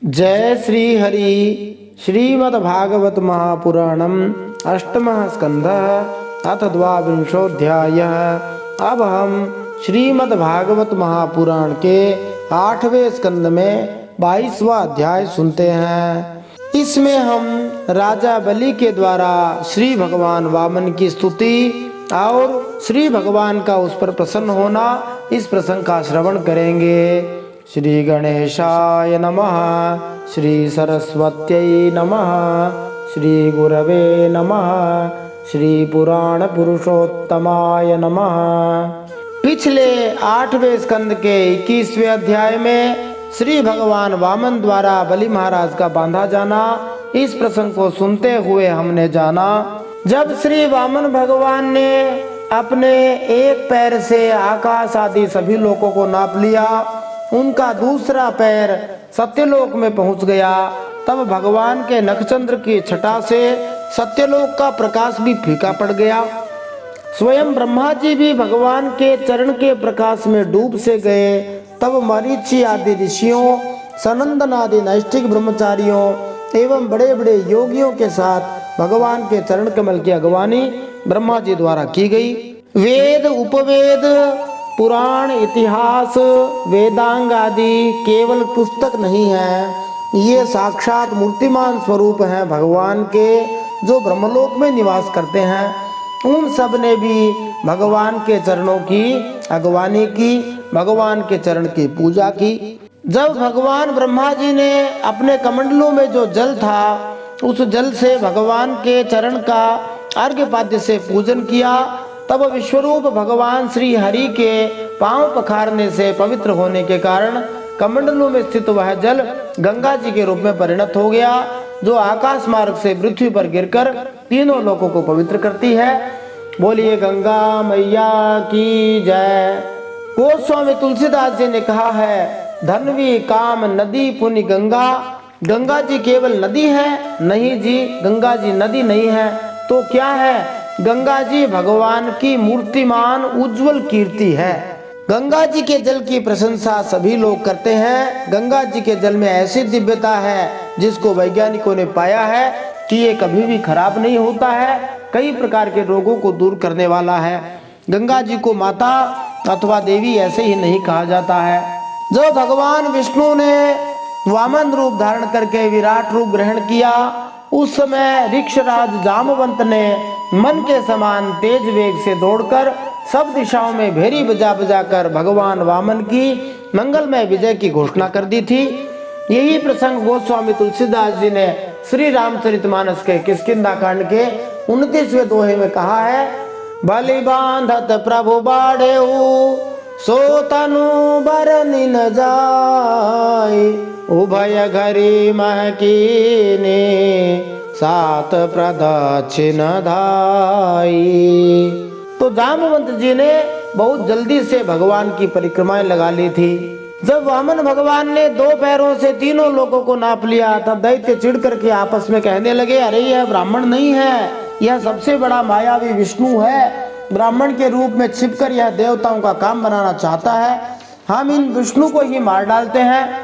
जय श्री हरि। श्रीमद्भागवत महापुराणम अष्टमः स्कंधः अथ द्वाविंशोऽध्यायः। अब हम श्रीमद्भागवत महापुराण के 8वें स्कंद में 22वां अध्याय सुनते हैं। इसमें हम राजा बलि के द्वारा श्री भगवान वामन की स्तुति और श्री भगवान का उस पर प्रसन्न होना, इस प्रसंग का श्रवण करेंगे। श्री गणेशाय नमः, श्री सरस्वत्यै नमः, श्री गुरवे नमः, श्री पुराण पुरुषोत्तमाय नमः। पिछले 8वें स्कंद के 21वें अध्याय में श्री भगवान वामन द्वारा बलि महाराज का बांधा जाना, इस प्रसंग को सुनते हुए हमने जाना, जब श्री वामन भगवान ने अपने एक पैर से आकाश आदि सभी लोकों को नाप लिया, उनका दूसरा पैर सत्यलोक में पहुंच गया, तब भगवान के नखचंद्र की छटा से सत्यलोक का प्रकाश भी फीका पड़ गया। स्वयं ब्रह्मा जी भी भगवान के चरण के प्रकाश में डूब से गए। तब मरीचि आदि ऋषियों, सनंदन आदि नैष्ठिक ब्रह्मचारियों एवं बड़े बड़े योगियों के साथ भगवान के चरण कमल की अगवानी ब्रह्मा जी द्वारा की गई। वेद, उपवेद, पुराण, इतिहास, वेदांग आदि केवल पुस्तक नहीं है, ये साक्षात मूर्तिमान स्वरूप हैं भगवान के, जो ब्रह्मलोक में निवास करते हैं। उन सब ने भी भगवान के चरणों की अगवानी की, भगवान के चरण की पूजा की। जब भगवान ब्रह्मा जी ने अपने कमंडलों में जो जल था, उस जल से भगवान के चरण का अर्घ्यपाद्य से पूजन किया, तब विश्वरूप भगवान श्री हरि के पांव पखारने से पवित्र होने के कारण कमंडलों में स्थित वह जल गंगा जी के रूप में परिणत हो गया, जो आकाश मार्ग से पृथ्वी पर गिरकर तीनों लोकों को पवित्र करती है। बोलिए गंगा मैया की जय। गोस्वामी तुलसीदास जी ने कहा है, धन्वी काम नदी पुनि गंगा। गंगा जी केवल नदी है? नहीं जी, गंगा जी नदी नहीं है तो क्या है? गंगा जी भगवान की मूर्तिमान उज्जवल कीर्ति है। गंगा जी के जल की प्रशंसा सभी लोग करते हैं। गंगा जी के जल में ऐसी दिव्यता है जिसको वैज्ञानिकों ने पाया है कि ये कभी भी खराब नहीं होता है, कई प्रकार के रोगों को दूर करने वाला है। गंगा जी को माता अथवा देवी ऐसे ही नहीं कहा जाता है। जब भगवान विष्णु ने वामन रूप धारण करके विराट रूप ग्रहण किया, उस समय ऋक्षराज जामवंत ने मन के समान तेज वेग से दौड़कर सब दिशाओं में भेरी बजा बजा कर भगवान वामन की मंगलमय विजय की घोषणा कर दी थी। यही प्रसंग गोस्वामी तुलसीदास जी ने श्री रामचरितमानस के किष्किंधा कांड के 29वें दोहे में कहा है, बलि बांधत प्रभु बाढ़ेऊ, सो तनु बरनि न जाय, उभय घरी महकीने, सात प्रदक्षिण धाई। तो जामवंत जी ने बहुत जल्दी से भगवान की परिक्रमाएं लगा ली थी। जब वामन भगवान ने 2 पैरों से तीनों लोगों को नाप लिया, तब दैत्य चिढ़ करके आपस में कहने लगे, अरे यह ब्राह्मण नहीं है, यह सबसे बड़ा मायावी विष्णु है। ब्राह्मण के रूप में छिपकर यह देवताओं का काम बनाना चाहता है, हम इन विष्णु को ही मार डालते हैं।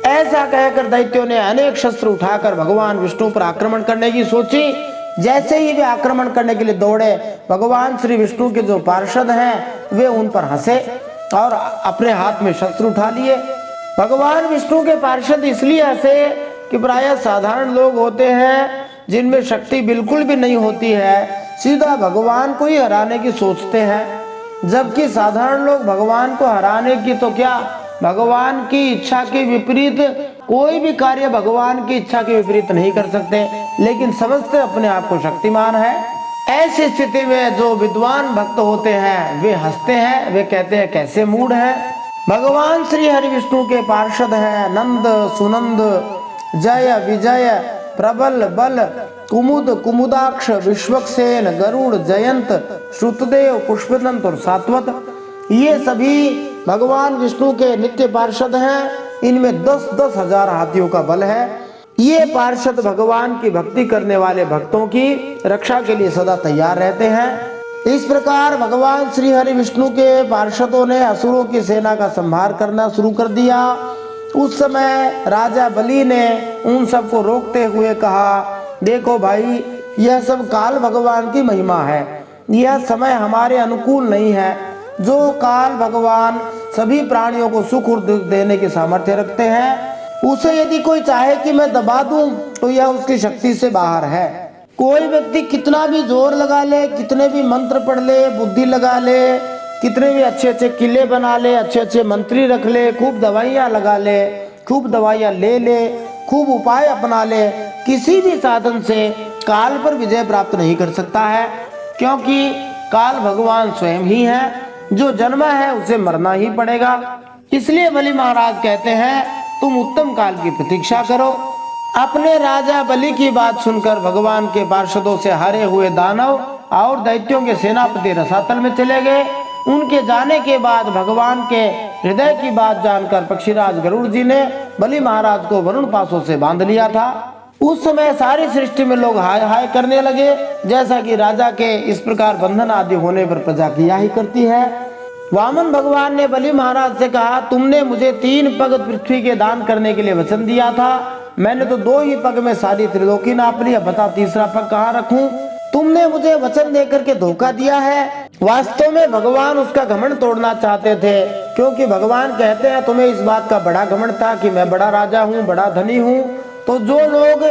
ऐसा कहकर दैत्यों ने अनेक शस्त्र उठाकर भगवान विष्णु पर आक्रमण करने की सोची। जैसे ही वे आक्रमण करने के लिए दौड़े, भगवान श्री विष्णु के जो पार्षद हैं वे उन पर हंसे और अपने हाथ में शस्त्र उठा लिए। भगवान विष्णु के पार्षद इसलिए हंसे कि प्रायः साधारण लोग होते हैं जिनमें शक्ति बिल्कुल भी नहीं होती है, सीधा भगवान को ही हराने की सोचते हैं। जबकि साधारण लोग भगवान को हराने की तो क्या, भगवान की इच्छा के विपरीत कोई भी कार्य भगवान की इच्छा के विपरीत नहीं कर सकते, लेकिन समझते अपने आप को शक्तिमान है। ऐसी स्थिति में जो विद्वान भक्त होते हैं वे हंसते हैं, वे कहते हैं कैसे मूढ़ है। भगवान श्री हरि विष्णु के पार्षद हैं नंद, सुनंद, जय, विजय, प्रबल, बल, कुमुद, कुमुदाक्ष, विश्वक्सेन, गरुड़, जयंत, श्रुतदेव, पुष्पदंत और सात्वत। ये सभी भगवान विष्णु के नित्य पार्षद हैं। इनमें 10-10 हजार हाथियों का बल है। ये पार्षद भगवान की भक्ति करने वाले भक्तों की रक्षा के लिए सदा तैयार रहते हैं। इस प्रकार भगवान श्री हरि विष्णु के पार्षदों ने असुरों की सेना का संहार करना शुरू कर दिया। उस समय राजा बलि ने उन सबको रोकते हुए कहा, देखो भाई, यह सब काल भगवान की महिमा है। यह समय हमारे अनुकूल नहीं है। जो काल भगवान सभी प्राणियों को सुख और दुख देने की सामर्थ्य रखते हैं, उसे यदि कोई चाहे कि मैं दबा दूं तो यह उसकी शक्ति से बाहर है। कोई व्यक्ति कितना भी जोर लगा ले, कितने भी मंत्र पढ़ ले, बुद्धि लगा ले, कितने भी अच्छे अच्छे किले बना ले, अच्छे अच्छे मंत्री रख ले, खूब दवाइयाँ लगा ले, खूब दवाइयाँ ले ले, खूब उपाय अपना ले, किसी भी साधन से काल पर विजय प्राप्त नहीं कर सकता है, क्योंकि काल भगवान स्वयं ही है। जो जन्मा है उसे मरना ही पड़ेगा। इसलिए बलि महाराज कहते हैं, तुम उत्तम काल की प्रतीक्षा करो। अपने राजा बलि की बात सुनकर भगवान के पार्षदों से हारे हुए दानव और दैत्यों के सेनापति रसातल में चले गए। उनके जाने के बाद भगवान के हृदय की बात जानकर पक्षीराज गरुड़ जी ने बलि महाराज को वरुण पासों से बांध लिया था। उस समय सारी सृष्टि में लोग हाय हाय करने लगे, जैसा कि राजा के इस प्रकार बंधन आदि होने पर प्रजा किया ही करती है। वामन भगवान ने बलि महाराज से कहा, तुमने मुझे 3 पग पृथ्वी के दान करने के लिए वचन दिया था। मैंने तो 2 ही पग में सारी त्रिलोकी नाप ली, अब बता तीसरा पग कहाँ रखूं? तुमने मुझे वचन देकर के धोखा दिया है। वास्तव में भगवान उसका घमंड तोड़ना चाहते थे, क्योंकि भगवान कहते हैं, तुम्हें इस बात का बड़ा घमंड था कि मैं बड़ा राजा हूँ, बड़ा धनी हूँ। तो जो लोग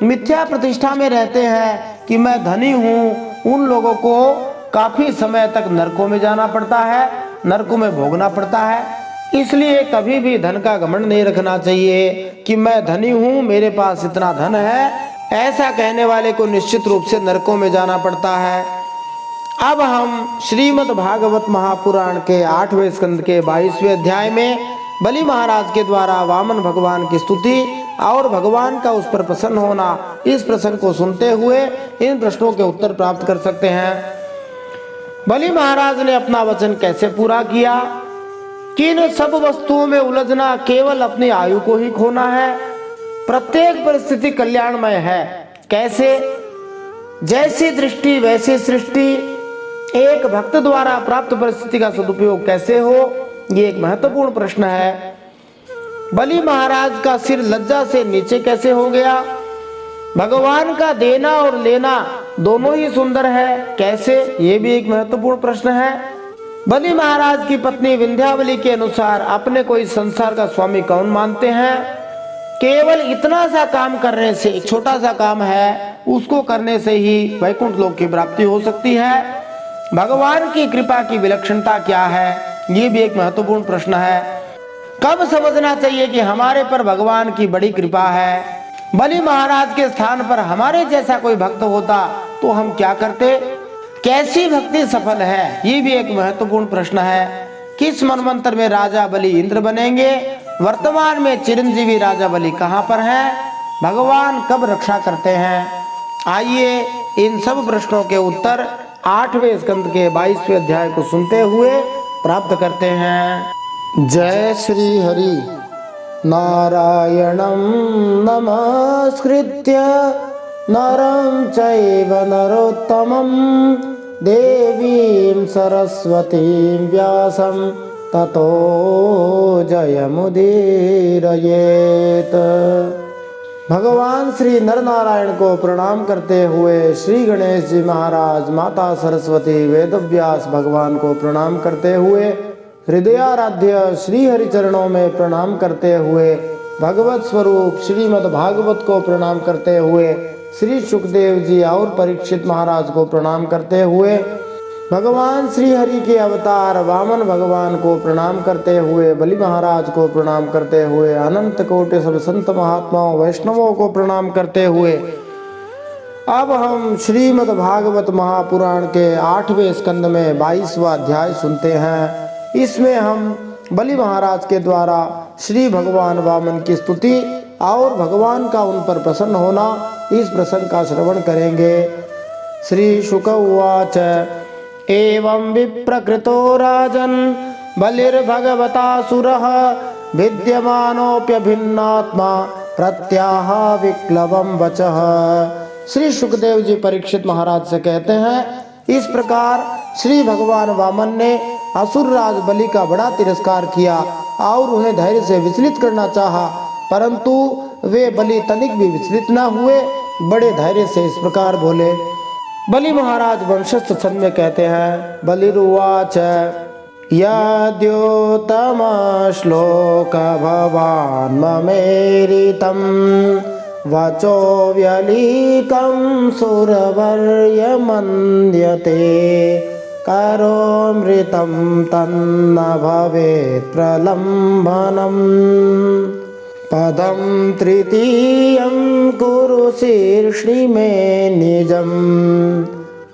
मिथ्या प्रतिष्ठा में रहते हैं कि मैं धनी हूँ, उन लोगों को काफी समय तक नरकों में जाना पड़ता है, नरकों में भोगना पड़ता है। इसलिए कभी भी धन का घमंड नहीं रखना चाहिए कि मैं धनी हूँ, मेरे पास इतना धन है। ऐसा कहने वाले को निश्चित रूप से नरकों में जाना पड़ता है। अब हम श्रीमद् भागवत महापुराण के 8वें स्कंद के 22वें अध्याय में बलि महाराज के द्वारा वामन भगवान की स्तुति और भगवान का उस पर प्रसन्न होना, इस प्रसंग को सुनते हुए इन प्रश्नों के उत्तर प्राप्त कर सकते हैं। बलि महाराज ने अपना वचन कैसे पूरा किया? किन सब वस्तुओं में उलझना केवल अपनी आयु को ही खोना है। प्रत्येक परिस्थिति कल्याणमय है। कैसे? जैसी दृष्टि वैसी सृष्टि। एक भक्त द्वारा प्राप्त परिस्थिति का सदुपयोग कैसे हो, ये एक महत्वपूर्ण प्रश्न है। बलि महाराज का सिर लज्जा से नीचे कैसे हो गया? भगवान का देना और लेना दोनों ही सुंदर है, कैसे? ये भी एक महत्वपूर्ण प्रश्न है। बलि महाराज की पत्नी विंध्यावली के अनुसार अपने को इस संसार का स्वामी कौन मानते हैं? केवल इतना सा काम करने से, एक छोटा सा काम है, उसको करने से ही वैकुंठ लोक की प्राप्ति हो सकती है। भगवान की कृपा की विलक्षणता क्या है, ये भी एक महत्वपूर्ण प्रश्न है। कब समझना चाहिए कि हमारे पर भगवान की बड़ी कृपा है? बलि महाराज के स्थान पर हमारे जैसा कोई भक्त होता तो हम क्या करते? कैसी भक्ति सफल है, ये भी एक महत्वपूर्ण प्रश्न है। किस मनवंतर में राजा बलि इंद्र बनेंगे? वर्तमान में चिरंजीवी राजा बलि कहाँ पर हैं? भगवान कब रक्षा करते हैं? आइए इन सब प्रश्नों के उत्तर 8वें स्कंद के 22वें अध्याय को सुनते हुए प्राप्त करते हैं। जय श्री हरि। नारायणं नमस्कृत्य नरं चैव नरोत्तमं देवीं सरस्वतीं व्यासं ततो जयमुदीरयेत। भगवान श्री नर नारायण को प्रणाम करते हुए श्री गणेश जी महाराज, माता सरस्वती, वेदव्यास भगवान को प्रणाम करते हुए, हृदयाराध्य श्री हरि चरणों में प्रणाम करते हुए, भगवत स्वरूप श्रीमद् भागवत को प्रणाम करते हुए, श्री सुखदेव जी और परीक्षित महाराज को प्रणाम करते हुए, भगवान श्री हरि के अवतार वामन भगवान को प्रणाम करते हुए, बलि महाराज को प्रणाम करते हुए, अनंत कोटि सब संत महात्माओं वैष्णवों को प्रणाम करते हुए अब हम श्रीमद् भागवत महापुराण के 8वें स्कंद में 22वां अध्याय सुनते हैं। इसमें हम बलि महाराज के द्वारा श्री भगवान वामन की स्तुति और भगवान का उन पर प्रसन्न होना, इस प्रसंग का श्रवण करेंगे। श्री शुक उवाच एवं विप्रकृतो राजन् बलिर्भगवतासुरः विद्यमानोऽप्यभिन्नात्मा प्रत्याह विक्लवं वचः। श्री सुखदेव जी परीक्षित महाराज से कहते हैं, इस प्रकार श्री भगवान वामन ने असुर राज बलि का बड़ा तिरस्कार किया और उन्हें धैर्य से विचलित करना चाहा, परंतु वे बलि तनिक भी विचलित न हुए, बड़े धैर्य से इस प्रकार बोले। बलि महाराज वंशस्थ छंद में कहते हैं, बलिरुवाच यद्योतम श्लोक भवान् ममेरितं वचो व्यलीकं सुरवर्य मन्यते करोमृतं तन्न भवेत् प्रलम्बनम् पदं तृतीयं कुरु शीर्षि में निजम।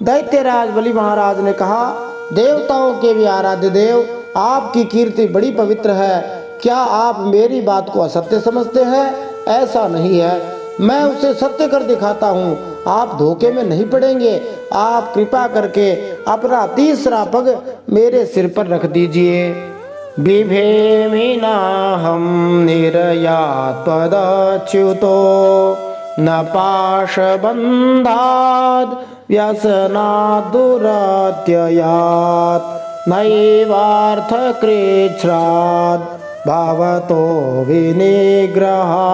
दैत्यराज बलि महाराज ने कहा, देवताओं के भी आराध्य देव, आपकी कीर्ति बड़ी पवित्र है। क्या आप मेरी बात को असत्य समझते हैं? ऐसा नहीं है, मैं उसे सत्य कर दिखाता हूँ, आप धोखे में नहीं पड़ेंगे। आप कृपा करके अपना तीसरा पग मेरे सिर पर रख दीजिए। बिभेमिनाहं निर्यात् पदच्युतो न पाशबन्धाद् व्यसनात् दुरत्ययात् नैवार्थकृच्छ्रात् भवतो विनिग्रहा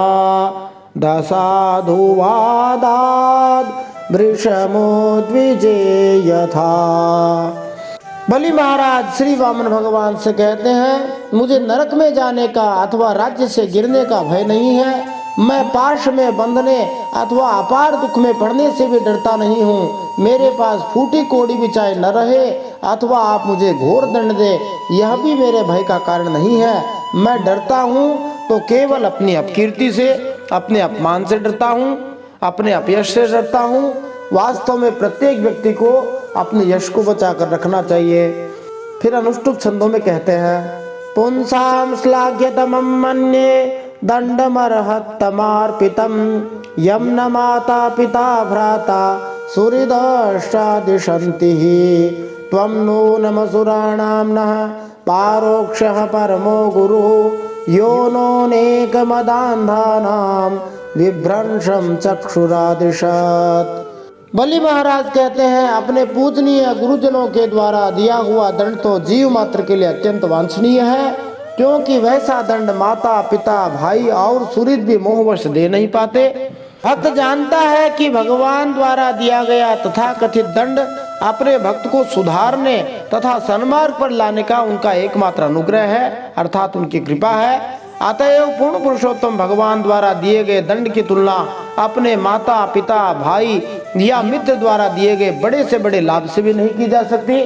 दसाधुवादाद् वृषमोद्विजेयथा। बलि महाराज श्री वामन भगवान से कहते हैं, मुझे नरक में जाने का अथवा राज्य से गिरने का भय नहीं है। मैं पाश में बंधने अथवा अपार दुख में पड़ने से भी डरता नहीं हूँ। मेरे पास फूटी कोड़ी भी चाहे न रहे अथवा आप मुझे घोर दंड दे, यह भी मेरे भय का कारण नहीं है। मैं डरता हूँ तो केवल अपनी अपकीर्ति से, अपने अपमान से डरता हूँ, अपने अपयश से डरता हूँ। वास्तव में प्रत्येक व्यक्ति को अपने यश को बचा कर रखना चाहिए। फिर अनुष्टुप छंदों में कहते हैं, पुंसां श्लाघ्यतमं मन्ये दंडमर्हत्तमार्पितं यं न माता पिता भ्राता सुहृदश्चादिशन्ति त्वं नूनमसुराणां नः पारोक्षः परमो गुरुः यो नोनेकमदान्धानां विभ्रंशं चक्षुरादिशत्। बलि महाराज कहते हैं, अपने पूजनीय गुरुजनों के द्वारा दिया हुआ दंड तो जीव मात्र के लिए अत्यंत वांछनीय है, क्योंकि वैसा दंड माता पिता भाई और सुहृद भी मोहवश दे नहीं पाते। भक्त जानता है कि भगवान द्वारा दिया गया तथा कथित दंड अपने भक्त को सुधारने तथा सन्मार्ग पर लाने का उनका एकमात्र अनुग्रह है, अर्थात उनकी कृपा है। अतएव पूर्ण पुरुषोत्तम भगवान द्वारा दिए गए दंड की तुलना अपने माता पिता भाई या मित्र द्वारा दिए गए बड़े से बड़े लाभ से भी नहीं की जा सकती,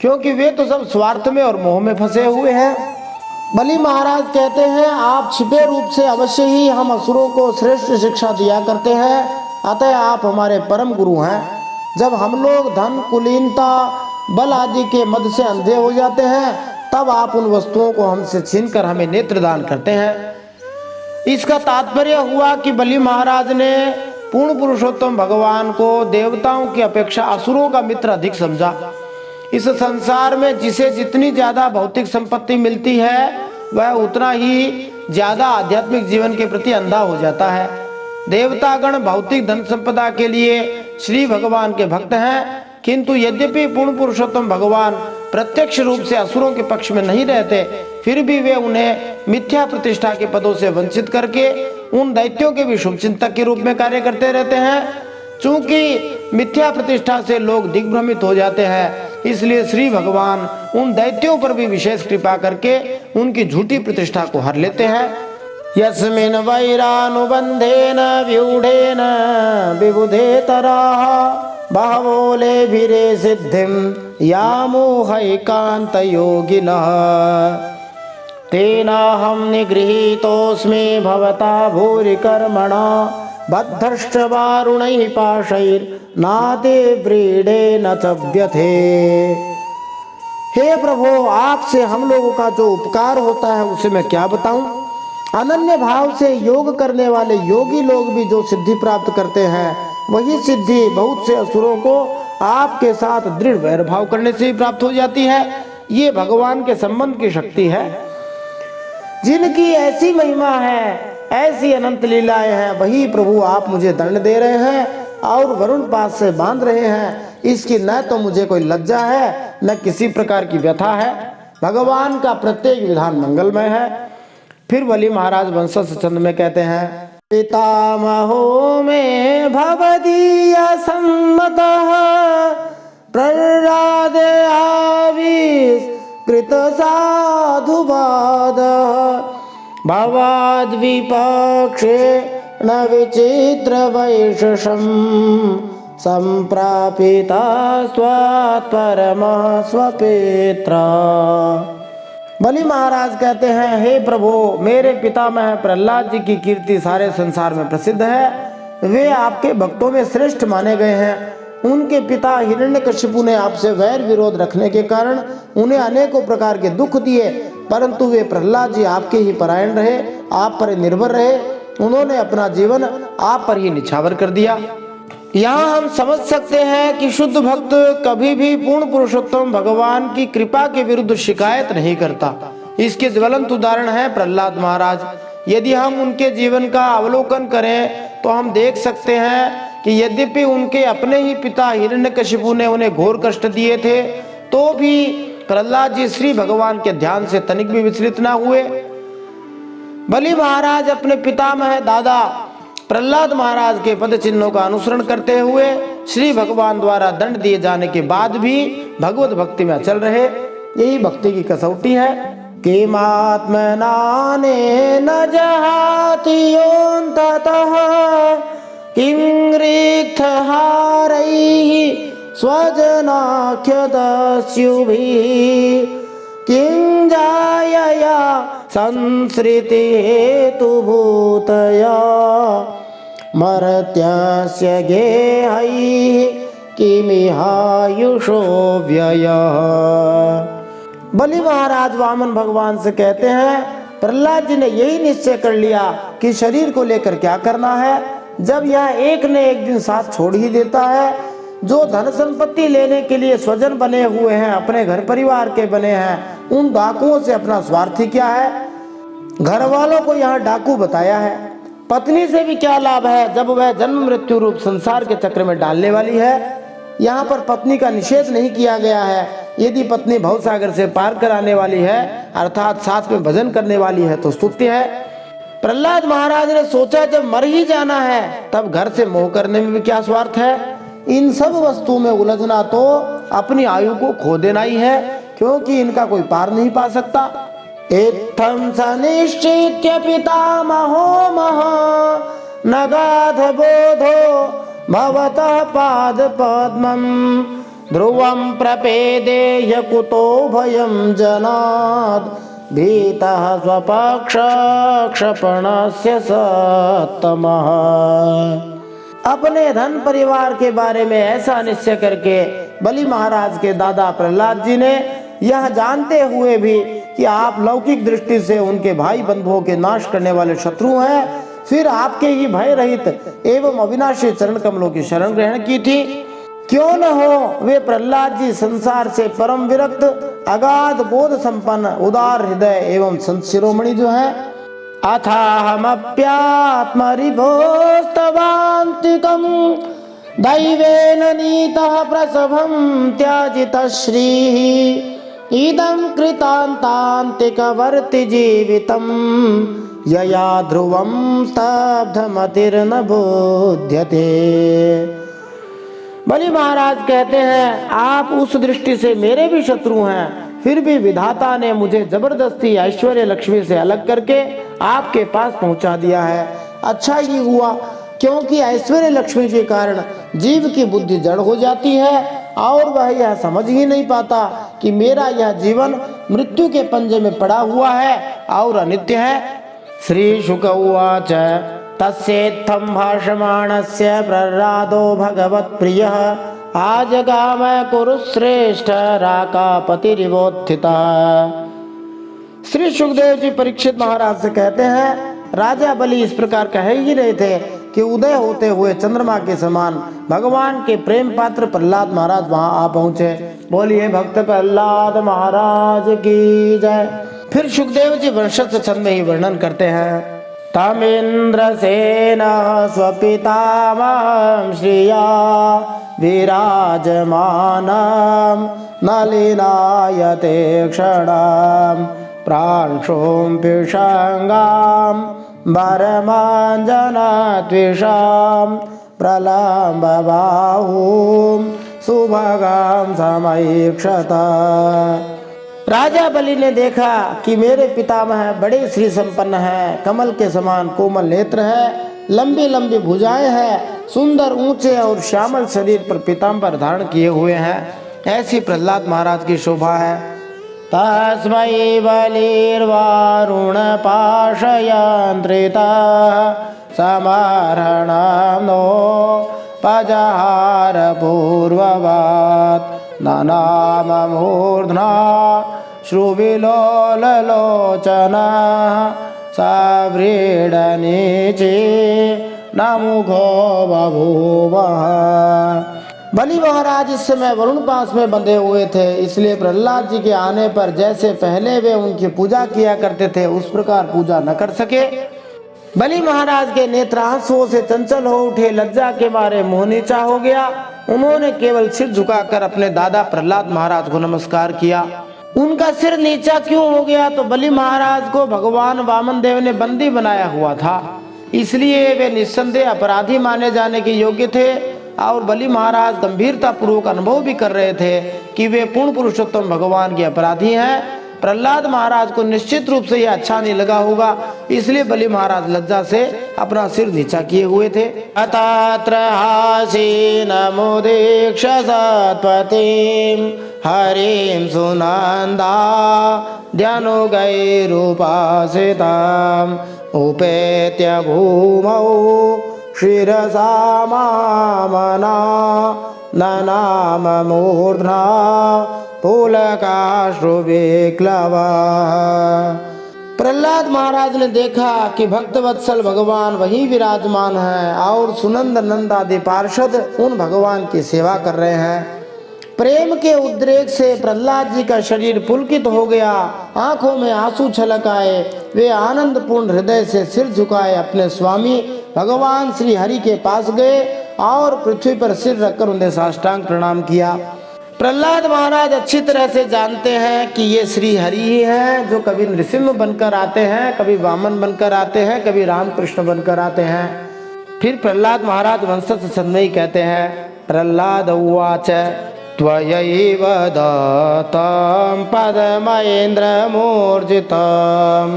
क्योंकि वे तो सब स्वार्थ में और मोह में फंसे हुए हैं। बलि महाराज कहते हैं, आप छिपे रूप से अवश्य ही हम असुरों को श्रेष्ठ शिक्षा दिया करते हैं, अतः आप हमारे परम गुरु हैं। जब हम लोग धन कुलीनता बल आदि के मद से अंधे हो जाते हैं, तब आप उन वस्तुओं को हमसे छीनकर हमें नेत्रदान करते हैं। इसका तात्पर्य हुआ कि बलि महाराज ने पूर्ण पुरुषोत्तम भगवान को देवताओं की अपेक्षा असुरों का मित्र अधिक समझा। इस संसार में जिसे जितनी ज्यादा भौतिक संपत्ति मिलती है, वह उतना ही ज्यादा आध्यात्मिक जीवन के प्रति अंधा हो जाता है। देवतागण भौतिक धन संपदा के लिए श्री भगवान के भक्त हैं, किंतु यद्यपि पूर्ण पुरुषोत्तम भगवान प्रत्यक्ष रूप से असुरों के पक्ष में नहीं रहते, फिर भी वे उन्हें मिथ्या प्रतिष्ठा के पदों से वंचित करके उन दैत्यों के भी शुभचिंतक के रूप में कार्य करते रहते हैं। चूंकि मिथ्या प्रतिष्ठा से लोग दिग्भ्रमित हो जाते हैं, इसलिए श्री भगवान उन दैत्यों पर भी विशेष कृपा करके उनकी झूठी प्रतिष्ठा को हर लेते हैं। यस्मिन् वैरानुबन्धेन व्यूढेन विबुधेतराः बहवो लेभिरे सिद्धिं यामोहैकान्त योगिनः तेनाहं निगृहीतोऽस्मि भवता भूरि कर्मणा बद्धश्च वारुणैः पाशैर्नाते व्रीडेन च व्यथे। हे प्रभु, आपसे हम लोगों का जो उपकार होता है उसे मैं क्या बताऊं। अनन्य भाव से योग करने वाले योगी लोग भी जो सिद्धि प्राप्त करते हैं, वही सिद्धि बहुत से असुरों को आपके साथ दृढ़ वैर भाव करने से ही प्राप्त हो जाती है। ये भगवान के संबंध की शक्ति है। जिनकी ऐसी महिमा है, ऐसी अनंत लीलाएं हैं, वही प्रभु आप मुझे दंड दे रहे हैं और वरुण पास से बांध रहे हैं। इसकी न तो मुझे कोई लज्जा है, न किसी प्रकार की व्यथा है। भगवान का प्रत्येक विधान मंगलमय है। फिर बलि महाराज वंशज छंद में कहते हैं, पितामहो में भवदीय सम्मतः प्रह्लादे आविष्कृत साधुवादः भवाद्विपक्षे न विचित्र वैशसं संप्रापिता स्वात् परमः स्वपित्रा। बलि महाराज कहते हैं, हे प्रभु, मेरे पितामह प्रहलाद जी की कीर्ति सारे संसार में प्रसिद्ध है। वे आपके भक्तों में श्रेष्ठ माने गए हैं। उनके पिता हिरण्यकशिपु ने आपसे वैर विरोध रखने के कारण उन्हें अनेकों प्रकार के दुख दिए, परंतु वे प्रहलाद जी आपके ही परायण रहे, आप पर निर्भर रहे। उन्होंने अपना जीवन आप पर ही निछावर कर दिया। यहाँ हम समझ सकते हैं कि शुद्ध भक्त कभी भी पूर्ण पुरुषोत्तम भगवान की कृपा के विरुद्ध शिकायत नहीं करता। इसके ज्वलंत उदाहरण है प्रहलाद महाराज। यदि हम उनके जीवन का अवलोकन करें तो हम देख सकते हैं कि यद्यपि उनके अपने ही पिता हिरण्यकशिपु ने उन्हें घोर कष्ट दिए थे, तो भी प्रहलाद जी श्री भगवान के ध्यान से तनिक भी विचलित न हुए। बलि महाराज अपने पितामह दादा प्रहलाद महाराज के पद चिन्हों का अनुसरण करते हुए श्री भगवान द्वारा दंड दिए जाने के बाद भी भगवत भक्ति में चल रहे। यही भक्ति की कसौटी है। किमात्मनाने न जहातियोऽन्ततः किं रिक्तहारैः स्वजनाख्यदस्युभिः किं जायया संसृति हेतुभूतया मर्त्यस्य गेहैः किमिहायुषो व्ययः। बलि महाराज वामन भगवान से कहते हैं, प्रहलाद जी ने यही निश्चय कर लिया कि शरीर को लेकर क्या करना है। जब यह एक न एक दिन साथ छोड़ ही देता है। जो धन संपत्ति लेने के लिए स्वजन बने हुए हैं, अपने घर परिवार के बने हैं, उन डाकुओं से अपना स्वार्थी क्या है। घर वालों को यहाँ डाकू बताया है। पत्नी से भी क्या लाभ है जब वह जन्म मृत्यु रूप संसार के चक्र में डालने वाली है। यहाँ पर पत्नी का निषेध नहीं किया गया है। यदि पत्नी भवसागर से पार कराने वाली है, अर्थात साथ में भजन करने वाली है, तो स्तुत्य है। प्रहलाद महाराज ने सोचा, जब मर ही जाना है तब घर से मोह करने में भी क्या स्वार्थ है। इन सब वस्तुओं में उलझना तो अपनी आयु को खो देना ही है, क्योंकि इनका कोई पार नहीं पा सकता। इत्थं सनिश्चित्य पितामहो महा नगाध बोधो भवतः पाद पद्मं ध्रुवं प्रपेदेय कुतो भयं जनाद् भीतः स्वपक्ष क्षपणस्य सत्तमः। अपने धन परिवार के बारे में ऐसा निश्चय करके बलि महाराज के दादा प्रहलाद जी ने यह जानते हुए भी कि आप लौकिक दृष्टि से उनके भाई बंधुओं के नाश करने वाले शत्रु हैं, फिर आपके ही भय रहित एवं अविनाशी चरण कमलों की शरण ग्रहण की थी। क्यों न हो वे प्रहलाद जी संसार से परम विरक्त, अगाध बोध संपन्न, उदार हृदय एवं संत शिरोमणि जो है। अथाहमप्यात्मरिभोस्तवान्तिकं दैवेन नीतः प्रसभं त्याजितः श्रीः इदं कृतान्तान्तिकवर्ति जीवितं यया ध्रुवं स्तब्धमतिर्न बोध्यते। बलि महाराज कहते हैं, आप उस दृष्टि से मेरे भी शत्रु हैं, फिर भी विधाता ने मुझे जबरदस्ती ऐश्वर्य लक्ष्मी से अलग करके आपके पास पहुंचा दिया है। अच्छा ही हुआ, क्योंकि ऐश्वर्य लक्ष्मी के कारण जीव की बुद्धि जड़ हो जाती है और वह यह समझ ही नहीं पाता कि मेरा यह जीवन मृत्यु के पंजे में पड़ा हुआ है और अनित्य है। श्री शुक उवाच तस्येत्थं भाषमाणस्य प्रह्लादो भगवत्प्रियः आजगाम कुरुश्रेष्ठ राकापतिरिवोत्थितः। श्री सुखदेव जी परीक्षित महाराज से कहते हैं, राजा बलि इस प्रकार कह ही रहे थे कि उदय होते हुए चंद्रमा के समान भगवान के प्रेम पात्र प्रहलाद महाराज वहां आ पहुंचे। बोलिए भक्त प्रहलाद महाराज की जय। फिर सुखदेव जी वंशज छंद में ही वर्णन करते हैं, तमिन्द्रसेन स्वपितामहं श्रिया विराजमानं नलिनायते क्षणं प्रांशुं पिशङ्गां वरमाञ्जनद्विषां प्रलम्बबाहुं सुभगां समैक्षत। राजा बलि ने देखा कि मेरे पितामह बड़े श्री संपन्न हैं, कमल के समान कोमल नेत्र है, लंबी लंबी भुजाएं हैं, सुंदर ऊंचे और श्यामल शरीर पर पीताम्बर धारण किए हुए हैं, ऐसी प्रहलाद महाराज की शोभा है। तस्मै बलिर्वारुण पाशयन्त्रिता समाहरणं नो पजहार पूर्ववत् ननाम मूर्ध्ना श्रुविलोललोचना सव्रीडनीचे नमुखो बभूवः। बलि महाराज इस समय वरुण पास में बंधे हुए थे, इसलिए प्रहलाद जी के आने पर जैसे पहले वे उनकी पूजा किया करते थे उस प्रकार पूजा न कर सके। बलि महाराज के नेत्र आंसुओं से चंचल हो उठे, लज्जा के मारे मुंह नीचा हो गया। उन्होंने केवल सिर झुकाकर अपने दादा प्रहलाद महाराज को नमस्कार किया। उनका सिर नीचा क्यों हो गया? तो बलि महाराज को भगवान वामन देव ने बंदी बनाया हुआ था, इसलिए वे निस्संदेह अपराधी माने जाने के योग्य थे। और बलि महाराज गंभीरता पूर्वक अनुभव भी कर रहे थे कि वे पूर्ण पुरुषोत्तम भगवान के अपराधी हैं। प्रहलाद महाराज को निश्चित रूप से यह अच्छा नहीं लगा होगा, इसलिए बलि महाराज लज्जा से अपना सिर नीचा किए हुए थे। अतत्र हासीन मुदीक्ष सत्पतिं हरिं सुनंदा ध्यानुगैरुपासितां उपेत्य भूमौ शिरसा मामना ननाम मूर्ध्ना पुलकाश्रुविक्लवा। प्रहलाद महाराज ने देखा कि भक्तवत्सल भगवान वही विराजमान हैं और सुनंद नंद आदि पार्षद उन भगवान की सेवा कर रहे हैं। प्रेम के उद्रेक से प्रहलाद जी का शरीर पुलकित हो गया, आंखों में आंसू छलक आए। वे आनंद पूर्ण हृदय से सिर झुकाए अपने स्वामी भगवान श्री हरि के पास गए और पृथ्वी पर सिर रखकर उन्हें साष्टांग प्रणाम किया। प्रहलाद महाराज अच्छी तरह से जानते हैं कि ये श्री हरि ही हैं, जो कभी नृसिंह बनकर आते हैं, कभी वामन बनकर आते हैं, कभी रामकृष्ण बनकर आते हैं। फिर प्रहलाद महाराज वंशज छंदमयी कहते हैं, प्रहलाद उवाच त्वयैव दत्तं पद्मेन्द्रमूर्जितं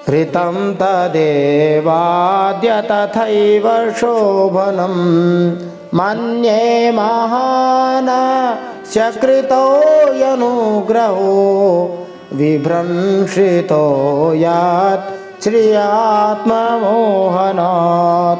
हृतं तदेवाद्य तथैव शोभनं मन्ये महान् चकृतो यनुग्रहो विभ्रंशितो यत् श्रियात्ममोहनात्।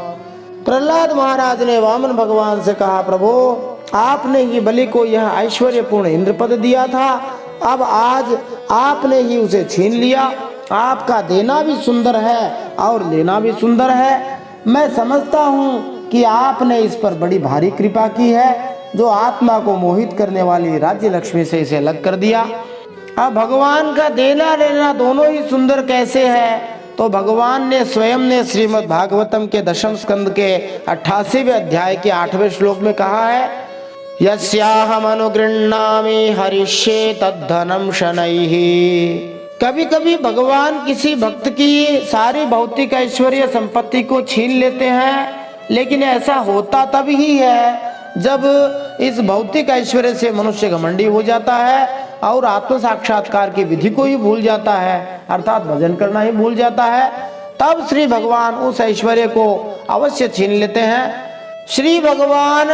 प्रहलाद महाराज ने वामन भगवान से कहा, प्रभु आपने ही बलि को यह ऐश्वर्यपूर्ण इंद्रपद दिया था, अब आज आपने ही उसे छीन लिया। आपका देना भी सुंदर है और लेना भी सुंदर है। मैं समझता हूँ कि आपने इस पर बड़ी भारी कृपा की है, जो आत्मा को मोहित करने वाली राज्य लक्ष्मी से इसे अलग कर दिया। अब भगवान का देना लेना दोनों ही सुंदर कैसे है? तो भगवान ने स्वयं ने श्रीमद् भागवतम के 10वें स्कंद के 88वें अध्याय के 8वें श्लोक में कहा है, यस्याहमनुगृह्णामि हरिष्ये तद्धनम शनैः। कभी कभी भगवान किसी भक्त की सारी भौतिक ऐश्वर्य संपत्ति को छीन लेते हैं, लेकिन ऐसा होता तब ही है जब इस भौतिक ऐश्वर्य से मनुष्य घमंडी हो जाता है और आत्म साक्षात्कार की विधि को ही भूल जाता है, अर्थात भजन करना ही भूल जाता है। तब श्री भगवान उस ऐश्वर्य को अवश्य छीन लेते हैं। श्री भगवान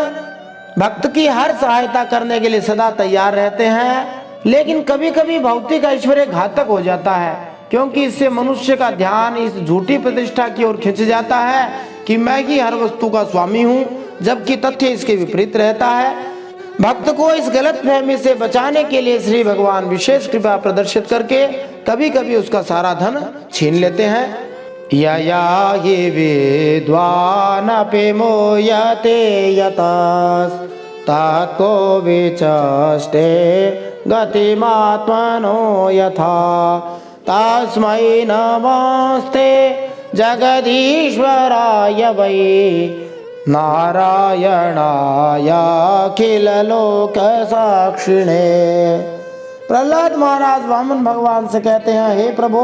भक्त की हर सहायता करने के लिए सदा तैयार रहते हैं, लेकिन कभी कभी भौतिक ऐश्वर्य घातक हो जाता है, क्योंकि इससे मनुष्य का ध्यान इस झूठी प्रतिष्ठा की ओर खिंच जाता है कि मैं ही हर वस्तु का स्वामी हूँ, जबकि तथ्य इसके विपरीत रहता है। भक्त को इस गलत फहमी से बचाने के लिए श्री भगवान विशेष कृपा प्रदर्शित करके कभी कभी उसका सारा धन छीन लेते हैं। यया हि विद्वानपि मोयते यतस् तत्को विचष्टे गतिमात्मनो यथा तस्मै नमस्ते जगदीश्वराय वै नारायणाय अखिल लोक साक्षिणे प्रहलाद महाराज वामन भगवान से कहते हैं, हे प्रभु,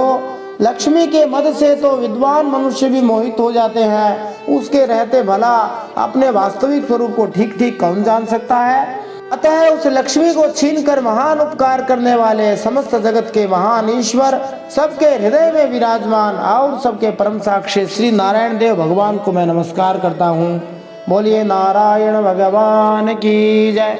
लक्ष्मी के मद से तो विद्वान मनुष्य भी मोहित हो जाते हैं, उसके रहते भला अपने वास्तविक स्वरूप को ठीक ठीक कौन जान सकता है। अतः उस लक्ष्मी को छीनकर महान उपकार करने वाले समस्त जगत के महान ईश्वर, सबके हृदय में विराजमान और सबके परम साक्षी श्री नारायण देव भगवान को मैं नमस्कार करता हूँ। बोलिए नारायण भगवान की जय।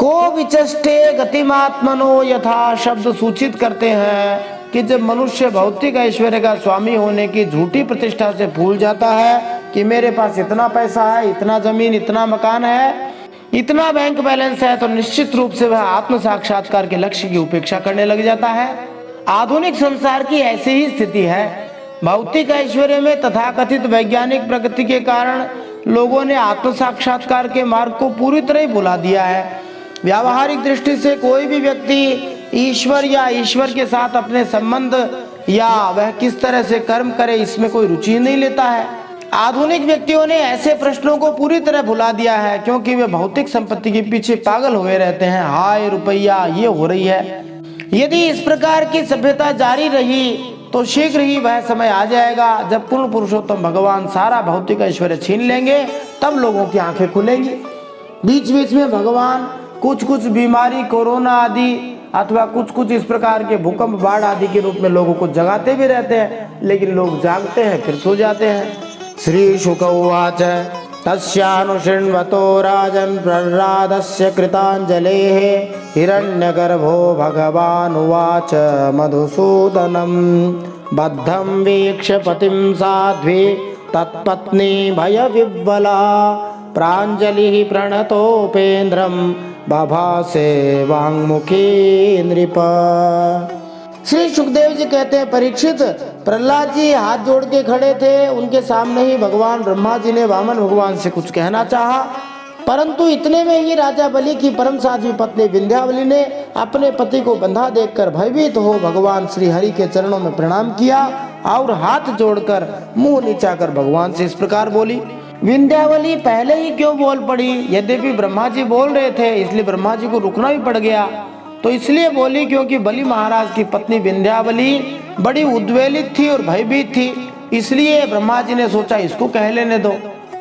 को विचष्टे गतिमात्मनो यथा शब्द सूचित करते हैं कि जब मनुष्य भौतिक ऐश्वर्य का स्वामी होने की झूठी प्रतिष्ठा से भूल जाता है कि मेरे पास इतना पैसा है, इतना जमीन, इतना मकान है, इतना बैंक बैलेंस है, तो निश्चित रूप से वह आत्म साक्षात्कार के लक्ष्य की उपेक्षा करने लग जाता है। आधुनिक संसार की ऐसी ही स्थिति है। भौतिक ऐश्वर्य में तथाकथित वैज्ञानिक प्रगति के कारण लोगों ने आत्म साक्षात्कार के मार्ग को पूरी तरह भुला दिया है। व्यावहारिक दृष्टि से कोई भी व्यक्ति ईश्वर या ईश्वर के साथ अपने संबंध या वह किस तरह से कर्म करे, इसमें कोई रुचि नहीं लेता है। आधुनिक व्यक्तियों ने ऐसे प्रश्नों को पूरी तरह भुला दिया है, क्योंकि वे भौतिक संपत्ति के पीछे पागल हुए रहते हैं। हाय रुपया, ये हो रही है। यदि इस प्रकार की सभ्यता जारी रही तो शीघ्र ही वह समय आ जाएगा जब पूर्ण पुरुषोत्तम भगवान सारा भौतिक ऐश्वर्य छीन लेंगे, तब लोगों की आंखें खुलेंगी। बीच बीच में भगवान कुछ कुछ बीमारी, कोरोना आदि अथवा कुछ कुछ इस प्रकार के भूकंप, बाढ़ आदि के रूप में लोगों को जगाते भी रहते हैं, लेकिन लोग जागते हैं फिर सो जाते हैं। श्री शुक उवाच तस्यानुशृण्वतो राजन् प्रह्लादस्य कृताञ्जलेः हिरण्यगर्भो भगवानुवाच मधुसूदनं बद्धं वीक्ष्य पतिं साध्वी तत्पत्नी भयविह्वला प्राञ्जलिः प्रणतोपेन्द्रं बभासे वाङ्मुखी नृप। श्री सुखदेव जी कहते हैं, परीक्षित, प्रहलाद जी हाथ जोड़ के खड़े थे। उनके सामने ही भगवान ब्रह्मा जी ने वामन भगवान से कुछ कहना चाहा, परंतु इतने में ही राजा बलि की परम साध्वी पत्नी विंध्यावली ने अपने पति को बंधा देखकर भयभीत हो भगवान श्री हरि के चरणों में प्रणाम किया और हाथ जोड़कर मुंह नीचा कर भगवान से इस प्रकार बोली। विंध्यावली पहले ही क्यों बोल पड़ी? यद्यपि ब्रह्मा जी बोल रहे थे, इसलिए ब्रह्मा जी को रुकना भी पड़ गया। तो इसलिए बोली क्योंकि बलि महाराज की पत्नी विंध्यावली बड़ी उद्वेलित थी और भयभीत थी, इसलिए ब्रह्मा जी ने सोचा इसको कह लेने दो।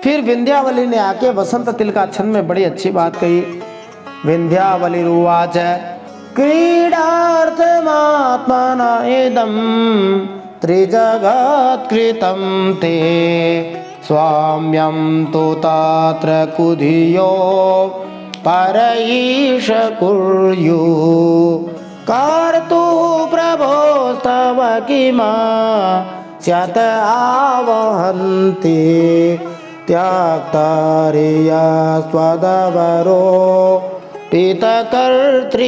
फिर विंध्यावली ने आके वसंत तिलका छंद में बड़ी अच्छी बात कही। विंध्यावली रुवाच क्रीडार्थमात्मना इदं त्रिजगत्कृतं ते स्वाम्यं तु तत्र कुधियो परईश कुर्यु कर्तु प्रभोस्तव किमा स्यात् आवहन्ति त्यक्तारिया स्वदवरो टीतकर्तृवादाः।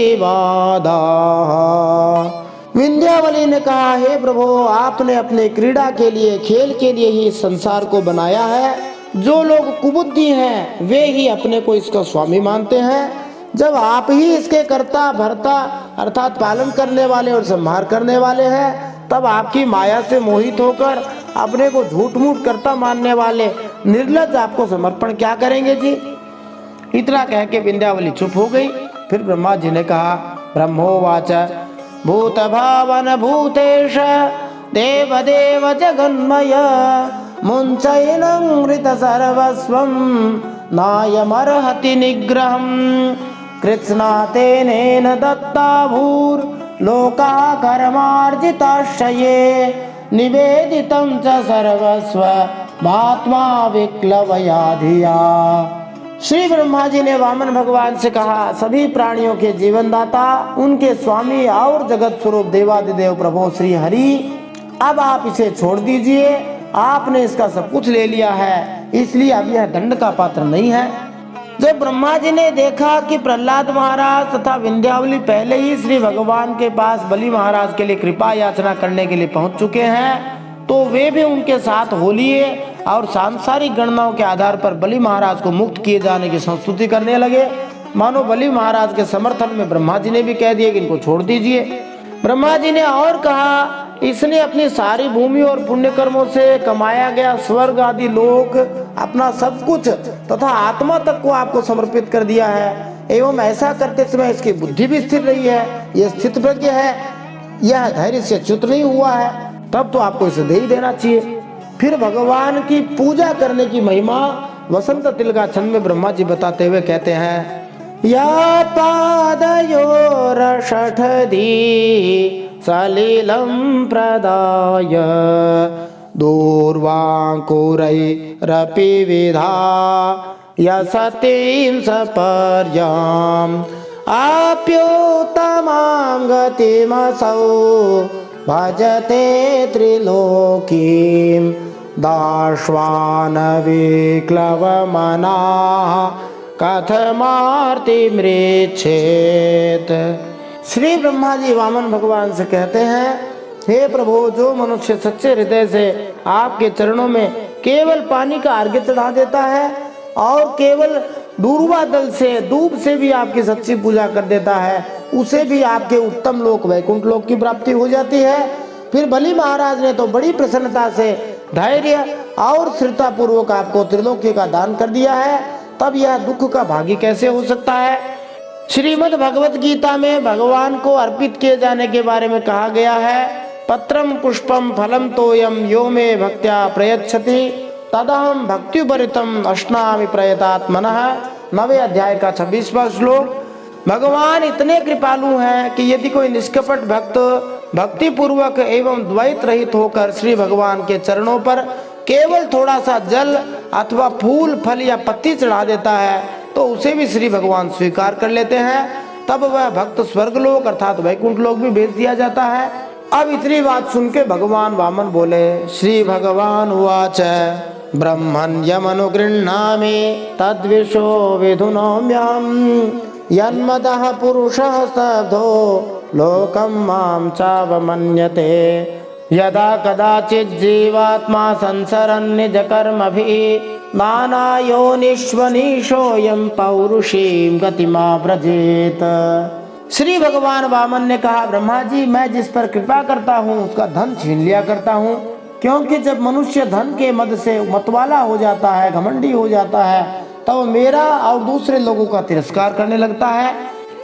विंध्यावली ने कहा, हे प्रभु, आपने अपने क्रीड़ा के लिए, खेल के लिए ही संसार को बनाया है। जो लोग कुबुद्धि हैं वे ही अपने को इसका स्वामी मानते हैं। जब आप ही इसके कर्ता भरता अर्थात पालन करने वाले और संहार करने वाले हैं, तब आपकी माया से मोहित होकर अपने को झूठ मूठ कर्ता मानने वाले निर्लज्ज आपको समर्पण क्या करेंगे जी। इतना कह के विंध्यावली चुप हो गई। फिर ब्रह्मा जी ने कहा, ब्रह्मोवाच भूत भावन भूतेश देवदेव जगन्मय मुञ्चयनमृत सर्वस्वं नायमर्हति निग्रहं कृत्स्नातेनेन दत्ताभूर्लोका कर्मार्जिताश्रये निवेदितं च सर्वस्व महात्मा विक्लवया धिया। श्री ब्रह्मा जी ने वामन भगवान से कहा, सभी प्राणियों के जीवनदाता, उनके स्वामी और जगत स्वरूप देवादिदेव प्रभु श्री हरि, अब आप इसे छोड़ दीजिए। आपने इसका सब कुछ ले लिया है, इसलिए अब यह दंड का पात्र नहीं है। जब ब्रह्मा जी ने देखा कि प्रहलाद महाराज तथा विंध्यावली पहले ही श्री भगवान के पास बलि महाराज के लिए कृपा याचना करने के लिए पहुंच चुके हैं, तो वे भी उनके साथ हो लिए और सांसारिक गणनाओं के आधार पर बलि महाराज को मुक्त किए जाने की संस्तुति करने लगे। मानो बलि महाराज के समर्थन में ब्रह्मा जी ने भी कह दिया कि इनको छोड़ दीजिए। ब्रह्मा जी ने और कहा, इसने अपनी सारी भूमि और पुण्य कर्मों से कमाया गया स्वर्ग आदि लोक, अपना सब कुछ तथा आत्मा तक को आपको समर्पित कर दिया है। एवं ऐसा करते समय इसकी बुद्धि भी स्थिर रही है, यह स्थित प्रज्ञ है, यह धैर्य से च्युत नहीं हुआ है, तब तो आपको इसे दे ही देना चाहिए। फिर भगवान की पूजा करने की महिमा वसंत तिलका छंद में ब्रह्मा जी बताते हुए कहते हैं, या पादयोरषठधी सलिलं प्रदाय दूर्वांकुरैरपि विधा यसतीं सपर्याम् आप्योत्तमां गतिमसौ भजते त्रिलोकीं दाश्वानविक्लवमनाः कथमार्तिमृच्छेत्। श्री ब्रह्मा जी वामन भगवान से कहते हैं, हे प्रभु, जो मनुष्य सच्चे हृदय से आपके चरणों में केवल पानी का अर्घ्य चढ़ा देता है और केवल दूर्वा दल से दूब से भी आपकी सच्ची पूजा कर देता है, उसे भी आपके उत्तम लोक वैकुंठ लोक की प्राप्ति हो जाती है। फिर बलि महाराज ने तो बड़ी प्रसन्नता से धैर्य और स्थिरता पूर्वक आपको त्रिलोकी का दान कर दिया है, तब यह दुख का भागी कैसे हो सकता है। श्रीमद् भगवत गीता में भगवान को अर्पित किए जाने के बारे में कहा गया है, पत्रम पुष्पम फलम तोयम यो मे भक्त्या प्रयच्छति तदहम भक्त्युपरितम अश्नामि प्रयतात्मनः। 9वें अध्याय का 26वां श्लोक। भगवान इतने कृपालु हैं कि यदि कोई निष्कपट भक्त भक्ति पूर्वक एवं द्वैत रहित होकर श्री भगवान के चरणों पर केवल थोड़ा सा जल अथवा फूल फल या पत्ती चढ़ा देता है तो उसे भी श्री भगवान स्वीकार कर लेते हैं। तब वह भक्त स्वर्गलोक अर्थात वैकुंठ लोक भी भेज दिया जाता है। अब इतनी बात सुन के भगवान वामन बोले, श्री भगवान उवाच ब्रह्मण्यमनुगृह्णामि तद्विशो विधुनोम्यहम् यन्मतः पुरुषः स्तब्धो लोकं मां चावमन्यते यदा कदाचित् जीवात्मा संसरन् निजकर्मभिः नानायोनिष्वनीशोऽयं पौरुषीं गतिमाव्रजेत। श्री भगवान वामन ने कहा, ब्रह्मा जी, मैं जिस पर कृपा करता हूँ उसका धन छीन लिया करता हूँ, क्योंकि जब मनुष्य धन के मद से मतवाला हो जाता है, घमंडी हो जाता है, तो मेरा और दूसरे लोगों का तिरस्कार करने लगता है।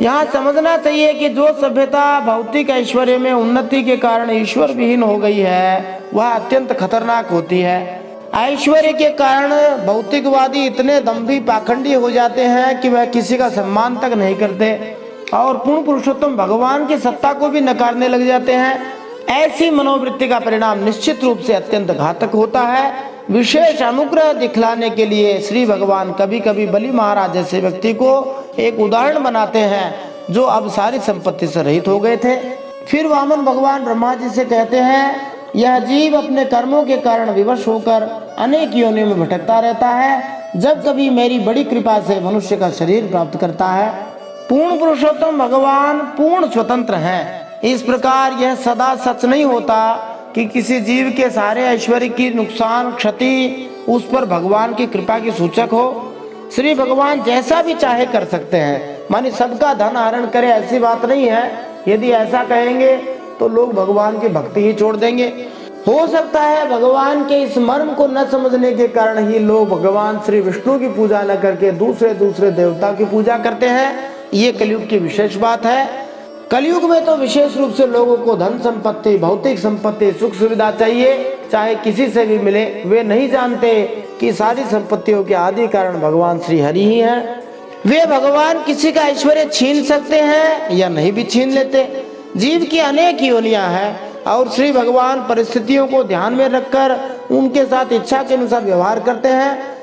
यहाँ समझना चाहिए कि जो सभ्यता भौतिक ऐश्वर्य में उन्नति के कारण ईश्वर विहीन हो गई है वह अत्यंत खतरनाक होती है। ऐश्वर्य के कारण भौतिकवादी इतने दम्भी पाखंडी हो जाते हैं कि वह किसी का सम्मान तक नहीं करते और पूर्ण पुरुषोत्तम भगवान की सत्ता को भी नकारने लग जाते हैं। ऐसी मनोवृत्ति का परिणाम निश्चित रूप से अत्यंत घातक होता है। विशेष अनुग्रह दिखलाने के लिए श्री भगवान कभी कभी बलि महाराज जैसे व्यक्ति को एक उदाहरण बनाते हैं जो अब सारी संपत्ति से रहित हो गए थे। फिर वामन भगवान ब्रह्मा जी से कहते हैं, यह जीव अपने कर्मों के कारण विवश होकर अनेक योनियों में भटकता रहता है। जब कभी मेरी बड़ी कृपा से मनुष्य का शरीर प्राप्त करता है। पूर्ण पुरुषोत्तम भगवान पूर्ण स्वतंत्र हैं। इस प्रकार यह सदा सच नहीं होता कि किसी जीव के सारे ऐश्वर्य की नुकसान क्षति उस पर भगवान की कृपा की सूचक हो। श्री भगवान जैसा भी चाहे कर सकते हैं, मानी सबका धन हरण करे ऐसी बात नहीं है। यदि ऐसा कहेंगे तो लोग भगवान की भक्ति ही छोड़ देंगे। हो सकता है भगवान के इस मर्म को न समझने के कारण ही लोग भगवान श्री विष्णु की पूजा न करके दूसरे देवता की पूजा करते हैं। ये कलयुग की विशेष बात है। कलयुग में तो विशेष रूप से लोगों को धन संपत्ति, भौतिक संपत्ति, सुख सुविधा चाहिए, चाहे किसी से भी मिले। वे नहीं जानते कि सारी संपत्तियों के आदि कारण भगवान श्री हरि ही हैं। वे भगवान किसी का ऐश्वर्य छीन सकते हैं या नहीं भी छीन लेते। जीव की अनेक योनियां हैं और श्री भगवान परिस्थितियों को ध्यान में रखकर उनके साथ इच्छा के अनुसार व्यवहार करते हैं।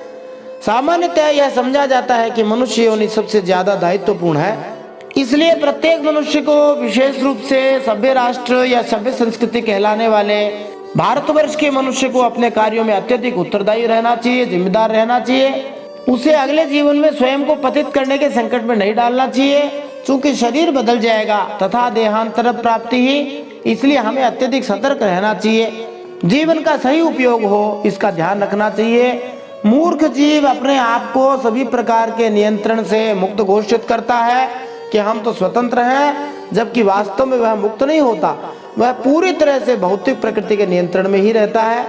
सामान्यतः यह समझा जाता है कि मनुष्य योनि सबसे ज्यादा दायित्वपूर्ण है। इसलिए प्रत्येक मनुष्य को, विशेष रूप से सभ्य राष्ट्र या सभ्य संस्कृति कहलाने वाले भारतवर्ष के मनुष्य को अपने कार्यों में अत्यधिक उत्तरदायी रहना चाहिए, जिम्मेदार रहना चाहिए। उसे अगले जीवन में स्वयं को पतित करने के संकट में नहीं डालना चाहिए, चूंकि शरीर बदल जाएगा तथा देहांतर प्राप्ति ही, इसलिए हमें अत्यधिक सतर्क रहना चाहिए। जीवन का सही उपयोग हो इसका ध्यान रखना चाहिए। मूर्ख जीव अपने आप को सभी प्रकार के नियंत्रण से मुक्त घोषित करता है कि हम तो स्वतंत्र हैं, जबकि वास्तव में वह मुक्त नहीं होता, वह पूरी तरह से भौतिक प्रकृति के नियंत्रण में ही रहता है।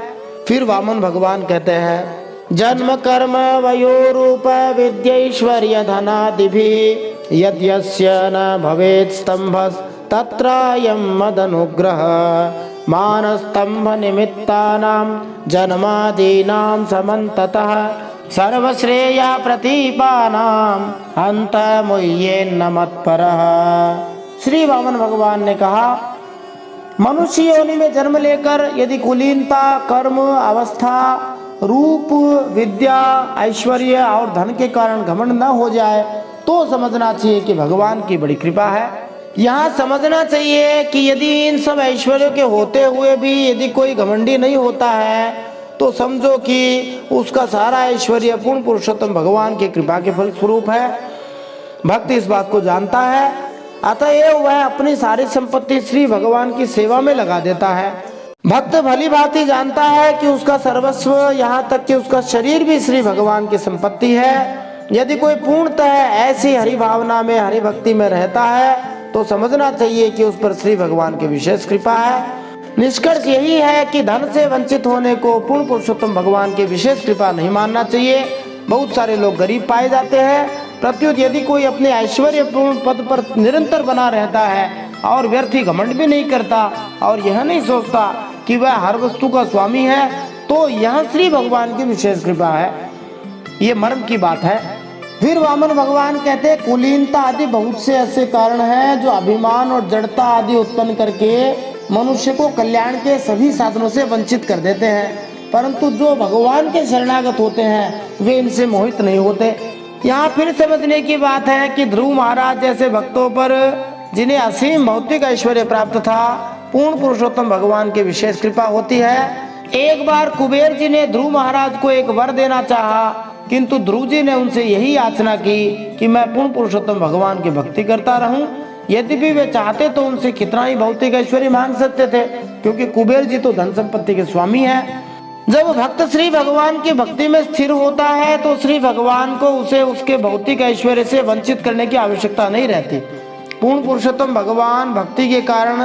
फिर वामन भगवान कहते हैं, जन्म कर्म वयो रूप विद्यैश्वर्य धनादिभिः यद्यस्य न भवेत् स्तम्भस्तत्रायं मदनुग्रह मानस्तम्भ निमित्तानां जन्मादीनां समन्ततः सर्वश्रेया प्रतीपानां हन्त मुह्येन्न मत्परः। श्री वामन भगवान ने कहा, मनुष्य योनि में जन्म लेकर यदि कुलीनता, कर्म, अवस्था, रूप, विद्या, ऐश्वर्य और धन के कारण घमंड न हो जाए तो समझना चाहिए कि भगवान की बड़ी कृपा है। यहाँ समझना चाहिए कि यदि इन सब ऐश्वर्य के होते हुए भी यदि कोई घमंडी नहीं होता है तो समझो कि उसका सारा ऐश्वर्य पूर्ण पुरुषोत्तम भगवान की कृपा के फल स्वरूप है। भक्त इस बात को जानता है, अतएव वह अपनी सारी संपत्ति श्री भगवान की सेवा में लगा देता है। भक्त भली भांति जानता है कि उसका सर्वस्व, यहाँ तक कि उसका शरीर भी श्री भगवान की संपत्ति है। यदि कोई पूर्णतः ऐसी हरि भावना में, हरि भक्ति में रहता है तो समझना चाहिए कि उस पर श्री भगवान की विशेष कृपा है। निष्कर्ष यही है कि धन से वंचित होने को पूर्ण पुरुषोत्तम भगवान की विशेष कृपा नहीं मानना चाहिए। बहुत सारे लोग गरीब पाए जाते हैं, प्रत्युत यदि कोई अपने ऐश्वर्यपूर्ण पद पर निरंतर बना रहता है और व्यर्थ ही घमंड भी नहीं करता और यह नहीं सोचता कि वह हर वस्तु का स्वामी है, तो यह श्री भगवान की विशेष कृपा है। ये मर्म की बात है। फिर वामन भगवान कहते हैं, कुलीनता आदि बहुत से ऐसे कारण हैं जो अभिमान और जड़ता आदि उत्पन्न करके मनुष्य को कल्याण के सभी साधनों से वंचित कर देते हैं, परंतु जो भगवान के शरणागत होते हैं वे इनसे मोहित नहीं होते। यहाँ फिर समझने की बात है कि ध्रुव महाराज जैसे भक्तों पर, जिन्हें असीम भौतिक ऐश्वर्य प्राप्त था, पूर्ण पुरुषोत्तम भगवान की विशेष कृपा होती है। एक बार कुबेर जी ने ध्रुव महाराज को एक वर देना चाहा, किंतु ध्रुव जी ने उनसे यही याचना की कि मैं पूर्ण पुरुषोत्तम भगवान की भक्ति करता रहूं। यद्यपि वे चाहते तो उनसे कितना ही भौतिक ऐश्वर्य मांग सकते थे, क्योंकि कुबेर जी तो धन संपत्ति के स्वामी हैं। जब भक्त श्री भगवान की भक्ति में स्थिर होता है तो श्री भगवान को उसे उसके भौतिक ऐश्वर्य से वंचित करने की आवश्यकता नहीं रहती। पूर्ण पुरुषोत्तम भगवान भक्ति के कारण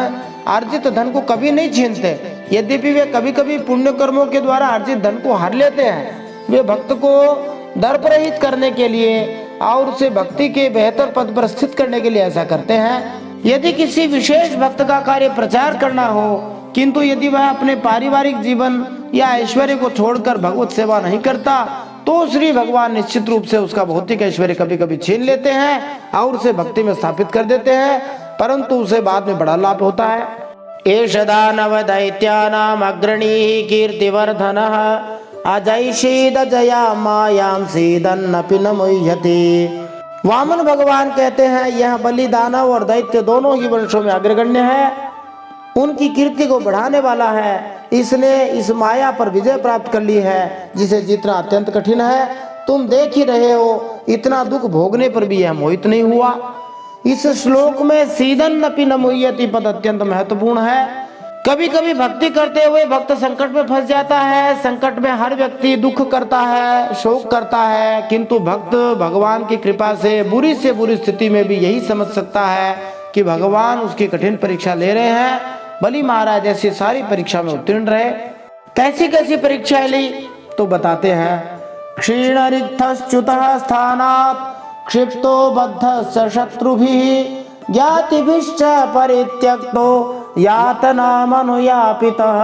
अर्जित धन को कभी नहीं छीनते। यद्यपि वे कभी कभी पुण्य कर्मों के द्वारा अर्जित धन को हर लेते हैं। वे भक्त को दर्परहित करने के लिए और उसे भक्ति के बेहतर पद पर स्थित करने के लिए ऐसा करते हैं। यदि किसी विशेष भक्त का कार्य प्रचार करना हो, किंतु यदि वह अपने पारिवारिक जीवन या ऐश्वर्य को छोड़कर भगवत सेवा नहीं करता तो श्री भगवान निश्चित रूप से उसका भौतिक ऐश्वर्य कभी कभी छीन लेते हैं और उसे भक्ति में स्थापित कर देते हैं, परंतु उसे बाद में बड़ा लाभ होता है। एष दानव दैत्यानाम अग्रणी कीर्तिवर्धनः अजैषीद जया मायां सीदन्नपि न मुह्यति। वामन भगवान कहते हैं, यह बलि, दानव और दैत्य दोनों ही वंशों में अग्रगण्य है, उनकी कीर्ति को बढ़ाने वाला है। इसने इस माया पर विजय प्राप्त कर ली है जिसे जीतना अत्यंत कठिन है। तुम देख ही रहे हो, इतना दुख भोगने पर भी यह मोहित नहीं हुआ। इस श्लोक में सीदन्नपि न मुह्यति पद अत्यंत महत्वपूर्ण है। कभी कभी भक्ति करते हुए भक्त संकट में फंस जाता है। संकट में हर व्यक्ति दुख करता है, शोक करता है, किंतु भक्त भगवान की कृपा से बुरी स्थिति में भी यही समझ सकता है कि भगवान उसकी कठिन परीक्षा ले रहे हैं। बलि महाराज ऐसी सारी परीक्षा में उत्तीर्ण रहे। कैसी कैसी परीक्षाएं ली तो बताते हैं। क्षीण रिक्तश्च्युतः स्थानात् क्षिप्तो बद्धश्च शत्रुभिः ज्ञातिभिश्च परित्यक्तो यातनामनुयापितः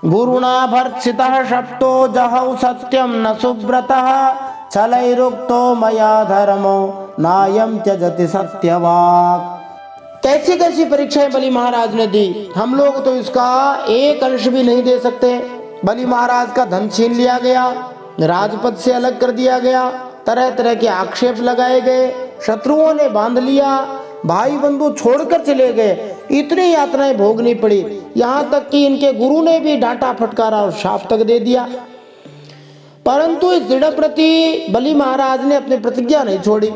गुरुणा भर्त्सितः शप्तो जहौ सत्यं न सुब्रतः छलैरुक्तो मया धर्मो नायं त्यजति सत्यवाक्। कैसी कैसी परीक्षाएं बलि महाराज ने दी, हम लोग तो इसका एक अंश भी नहीं दे सकते। बलि महाराज का धन छीन लिया गया, राजपद से अलग कर दिया गया, तरह तरह के आक्षेप लगाए गए, शत्रुओं ने बांध लिया, भाई बंधु छोड़कर चले गए, इतनी यातनाएं भोगनी पड़ी। यहाँ तक कि इनके गुरु ने भी डांटा फटकारा और शाप तक दे दिया। परंतु इस दृढ़ प्रति बलि महाराज ने अपनी प्रतिज्ञा नहीं छोड़ी।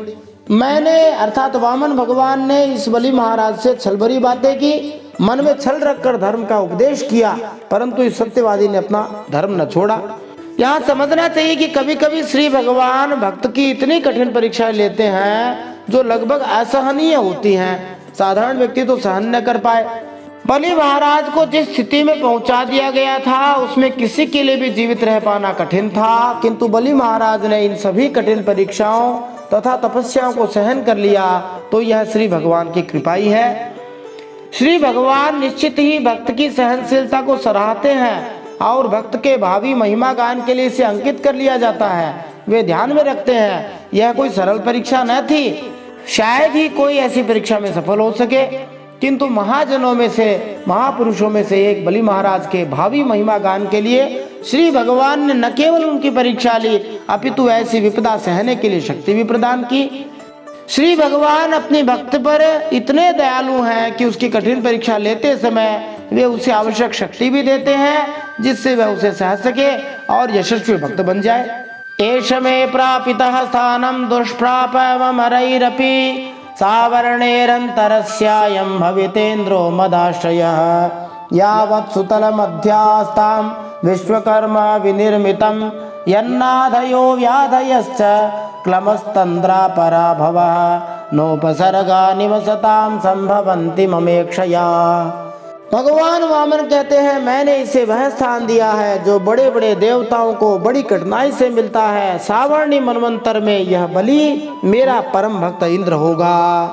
मैंने अर्थात वामन भगवान ने इस बलि महाराज से छल भरी बातें की, मन में छल रखकर धर्म का उपदेश किया, परंतु इस सत्यवादी ने अपना धर्म न छोड़ा। यहाँ समझना चाहिए कि कभी कभी श्री भगवान भक्त की इतनी कठिन परीक्षाएं लेते हैं जो लगभग असहनीय होती हैं, साधारण व्यक्ति तो सहन न कर पाए। बलि महाराज को जिस स्थिति में पहुंचा दिया गया था उसमें किसी के लिए भी जीवित रह पाना कठिन था, किंतु बलि महाराज ने इन सभी कठिन परीक्षाओं तथा तपस्याओं को सहन कर लिया, तो यह श्री भगवान की कृपा ही है। श्री भगवान निश्चित ही भक्त की सहनशीलता को सराहते हैं और भक्त के भावी महिमा गान के लिए इसे अंकित कर लिया जाता है। वे ध्यान में रखते हैं यह कोई सरल परीक्षा न थी, शायद ही कोई ऐसी परीक्षा में सफल हो सके, किंतु महाजनों में से, महापुरुषों में से एक बलि महाराज के भावी महिमा गान के लिए श्री भगवान ने न केवल उनकी परीक्षा ली, अपितु ऐसी विपदा सहने के लिए शक्ति भी प्रदान की। श्री भगवान अपने भक्त पर इतने दयालु हैं कि उसकी कठिन परीक्षा लेते समय वे उसे आवश्यक शक्ति भी देते हैं, जिससे वह उसे सह सके और यशस्वी भक्त बन जाए। एष मे प्रापितः स्थानं दुष्प्रापमरैरपि सावर्णेरन्तरस्यायं भवितेन्द्रो मदाश्रयः यावत् सुतलमध्यास्तां विश्वकर्मा विनिर्मितं यन्नाधयो व्याधयश्च क्लमस्तन्द्रापराभवः नोपसर्गा निवसतां संभवन्ति ममेक्षया। भगवान वामन कहते हैं, मैंने इसे वह स्थान दिया है जो बड़े बड़े देवताओं को बड़ी कठिनाई से मिलता है। सावर्णी मनवंतर में यह बलि मेरा परम भक्त इंद्र होगा।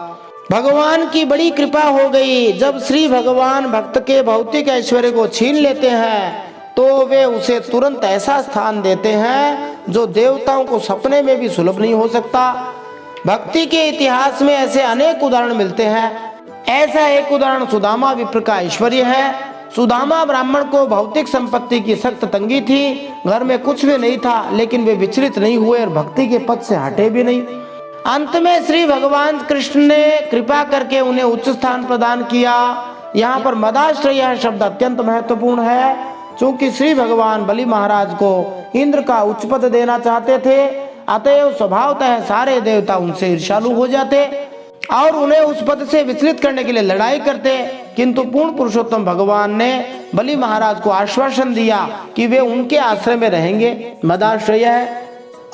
भगवान की बड़ी कृपा हो गई। जब श्री भगवान भक्त के भौतिक ऐश्वर्य को छीन लेते हैं तो वे उसे तुरंत ऐसा स्थान देते हैं जो देवताओं को सपने में भी सुलभ नहीं हो सकता। भक्ति के इतिहास में ऐसे अनेक उदाहरण मिलते हैं। ऐसा एक उदाहरण सुदामा विप्र का ऐश्वर्य है। सुदामा ब्राह्मण को भौतिक संपत्ति की सख्त तंगी थी, घर में कुछ भी नहीं था, लेकिन वे विचलित नहीं हुए और भक्ति के पथ से हटे भी नहीं। अंत में श्री भगवान कृष्ण ने कृपा करके उन्हें उच्च स्थान प्रदान किया। यहाँ पर मदाश्रय शब्द अत्यंत महत्वपूर्ण है, क्योंकि श्री भगवान बलि महाराज को इंद्र का उच्च पद देना चाहते थे। अतएव स्वभावतः सारे देवता उनसे ईर्ष्यालु हो जाते और उन्हें उस पद से विचलित करने के लिए लड़ाई करते, किंतु पूर्ण पुरुषोत्तम भगवान ने बलि महाराज को आश्वासन दिया कि वे उनके आश्रय में रहेंगे। मदाश्रय है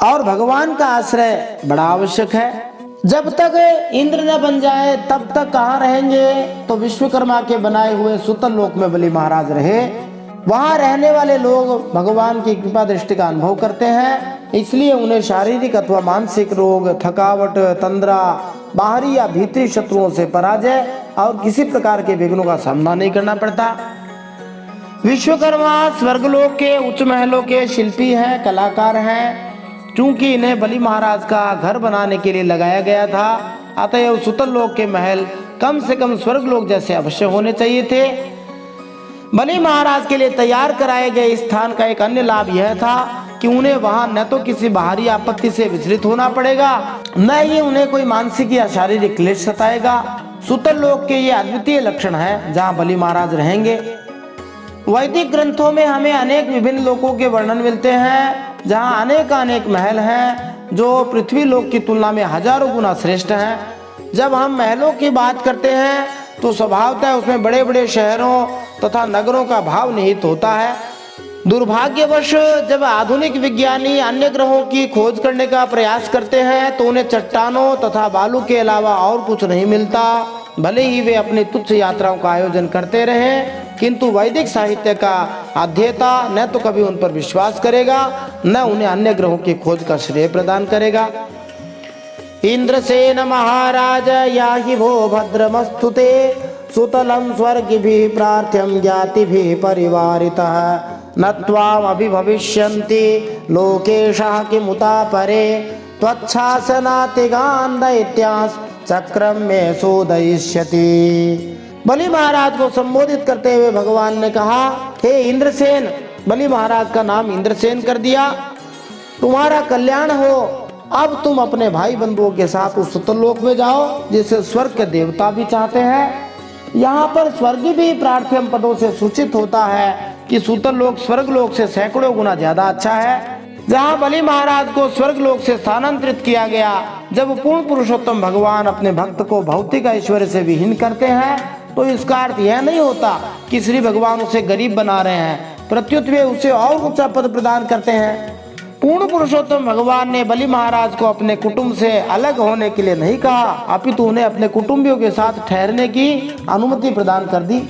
और भगवान का आश्रय बड़ा आवश्यक है। जब तक इंद्र न बन जाए तब तक कहाँ रहेंगे, तो विश्वकर्मा के बनाए हुए सुतल लोक में बलि महाराज रहे। वहाँ रहने वाले लोग भगवान की कृपा दृष्टि का अनुभव करते हैं, इसलिए उन्हें शारीरिक अथवा मानसिक रोग, थकावट, तंद्रा, बाहरी या भीतरी शत्रुओं से पराजय और किसी प्रकार के विघ्नों का सामना नहीं करना पड़ता। विश्वकर्मा स्वर्गलोक के उच्च महलों के शिल्पी हैं, कलाकार हैं। चूंकि इन्हें बलि महाराज का घर बनाने के लिए लगाया गया था, अतएव सुतल लोक के महल कम से कम स्वर्गलोक जैसे अवश्य होने चाहिए थे। बलि महाराज के लिए तैयार कराए गए स्थान का एक अन्य लाभ यह था कि उन्हें वहां न तो किसी बाहरी आपत्ति से विचलित होना पड़ेगा, न ही उन्हें कोई मानसिक या शारीरिक क्लेश सताएगा। सुतल लोक के ये अद्वितीय लक्षण है जहाँ बलि महाराज रहेंगे। वैदिक ग्रंथों में हमें अनेक विभिन्न लोकों के वर्णन मिलते हैं, जहाँ अनेक महल हैं जो पृथ्वी लोक की तुलना में हजारों गुना श्रेष्ठ हैं। जब हम महलों की बात करते हैं तो स्वभावतः उसमें बड़े बड़े शहरों तथा नगरों का भाव निहित होता है। दुर्भाग्यवश जब आधुनिक विज्ञानी अन्य ग्रहों की खोज करने का प्रयास करते हैं तो उन्हें चट्टानों तथा बालू के अलावा और कुछ नहीं मिलता। भले ही वे अपनी तुच्छ यात्राओं का आयोजन करते रहे, किंतु वैदिक साहित्य का अध्येता न तो कभी उन पर विश्वास करेगा, न उन्हें अन्य ग्रहों की खोज का श्रेय प्रदान करेगा। इंद्रसेन महाराज याहि भो भद्रमस्तुते सुतलं स्वर्गिभिः प्रार्थ्यं ज्ञातिभिः परिवारितः न त्वाम् अभिभविष्यन्ति लोकेशः किमुता परे त्वच्छासनातिगान् दैत्यांस् चक्रम में सोदयिष्यति। बलि महाराज को संबोधित करते हुए भगवान ने कहा, हे इंद्रसेन, बलि महाराज का नाम इंद्रसेन कर दिया, तुम्हारा कल्याण हो। अब तुम अपने भाई बंधुओं के साथ उस सुतलोक में जाओ जिसे स्वर्ग के देवता भी चाहते हैं। यहाँ पर स्वर्ग भी प्रार्थ्यम पदों से सूचित होता है कि सुतल लोक स्वर्ग लोक से सैकड़ों गुना ज्यादा अच्छा है। जहाँ बलि महाराज को स्वर्ग लोक से स्थानांतरित किया गया, जब पूर्ण पुरुषोत्तम भगवान अपने भक्त को भौतिक ऐश्वर्य से विहीन करते हैं तो इसका अर्थ यह नहीं होता कि श्री भगवान उसे गरीब बना रहे हैं, प्रत्युत वे उसे और ऊंचा पद प्रदान करते हैं। पूर्ण पुरुषोत्तम भगवान ने बलि महाराज को अपने कुटुंब से अलग होने के लिए नहीं कहा, अपितु उन्हें अपने कुटुंबियों के साथ ठहरने की अनुमति प्रदान कर दी।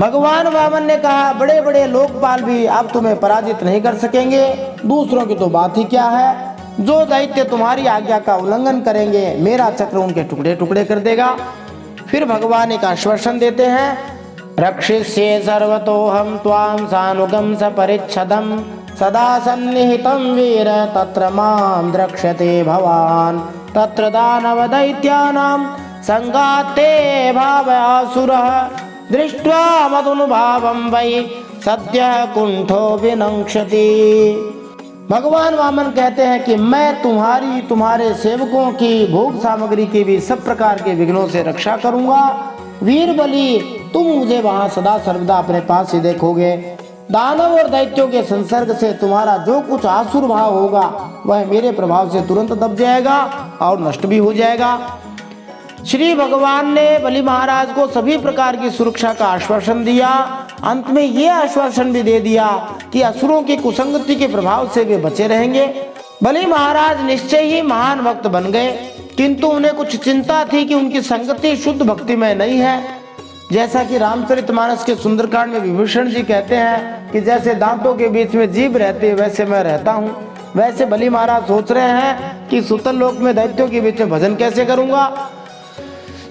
भगवान वामन ने कहा, बड़े बड़े लोकपाल भी अब तुम्हें पराजित नहीं कर सकेंगे। दूसरों की तो बात ही क्या है, जो दैत्य तुम्हारी आज्ञा का उल्लंघन करेंगे मेरा चक्र उनके टुकड़े टुकड़े कर देगा। फिर भगवान एक आश्वासन देते हैं, रक्षिष्ये सर्वतोहम त्वां सानुगं सपरिच्छदं सदा सन्निहितं वीर तत्र मां द्रक्ष्यते भवान तत्र दानव दैत्यानां संगाते भावयासुरः दृष्ट्वा मदनुभावं वै सद्यः कुंठो विनङ्क्षति। भगवान वामन कहते हैं कि मैं तुम्हारे सेवकों की भोग सामग्री की भी सब प्रकार के विघ्नों से रक्षा करूंगा। वीर बलि, तुम मुझे वहां सदा सर्वदा अपने पास ही देखोगे। दानव और दैत्यों के संसर्ग से तुम्हारा जो कुछ आसुर भाव होगा वह मेरे प्रभाव से तुरंत दब जाएगा और नष्ट भी हो जाएगा। श्री भगवान ने बलि महाराज को सभी प्रकार की सुरक्षा का आश्वासन दिया। अंत में ये आश्वासन भी दे दिया कि असुरों की कुसंगति के प्रभाव से वे बचे रहेंगे। बलि महाराज निश्चय ही महान भक्त बन गए, किंतु उन्हें कुछ चिंता थी कि उनकी संगति शुद्ध भक्तिमय नहीं है। जैसा कि रामचरितमानस के सुंदरकांड में विभीषण जी कहते हैं कि जैसे दांतों के बीच में जीभ रहती है वैसे मैं रहता हूँ। वैसे बलि महाराज सोच रहे हैं कि सुतल लोक में दैत्यों के बीच में भजन कैसे करूंगा।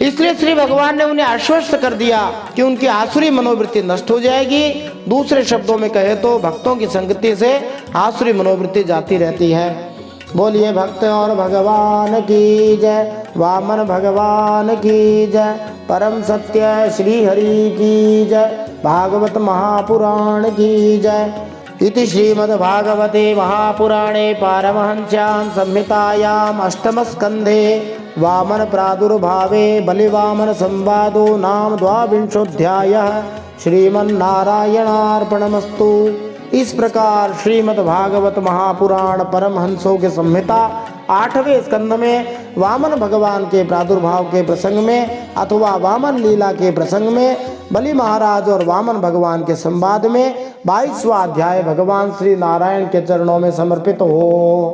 इसलिए श्री भगवान ने उन्हें आश्वस्त कर दिया कि उनकी आसुरी मनोवृत्ति नष्ट हो जाएगी। दूसरे शब्दों में कहे तो भक्तों की संगति से आसुरी मनोवृत्ति जाती रहती है। बोलिए भक्त और भगवान की जय, वामन भगवान की जय, परम सत्य श्री हरि की जय, भागवत महापुराण की जय। इति श्रीमद्भागवते महापुराणे पारमहंस्यां संहितायाम् अष्टमस्कन्धे वामन प्रादुर्भावे बलिवामन संवादो नाम 22अध्यायः। श्रीमन्नारायणार्पणमस्तु। इस प्रकार श्रीमद्भागवत महापुराण परमहंसों के संहिता 8वें स्कंद में वामन भगवान के प्रादुर्भाव के प्रसंग में अथवा वामन लीला के प्रसंग में बलि महाराज और वामन भगवान के संवाद में 22वां अध्याय भगवान श्री नारायण के चरणों में समर्पित हो।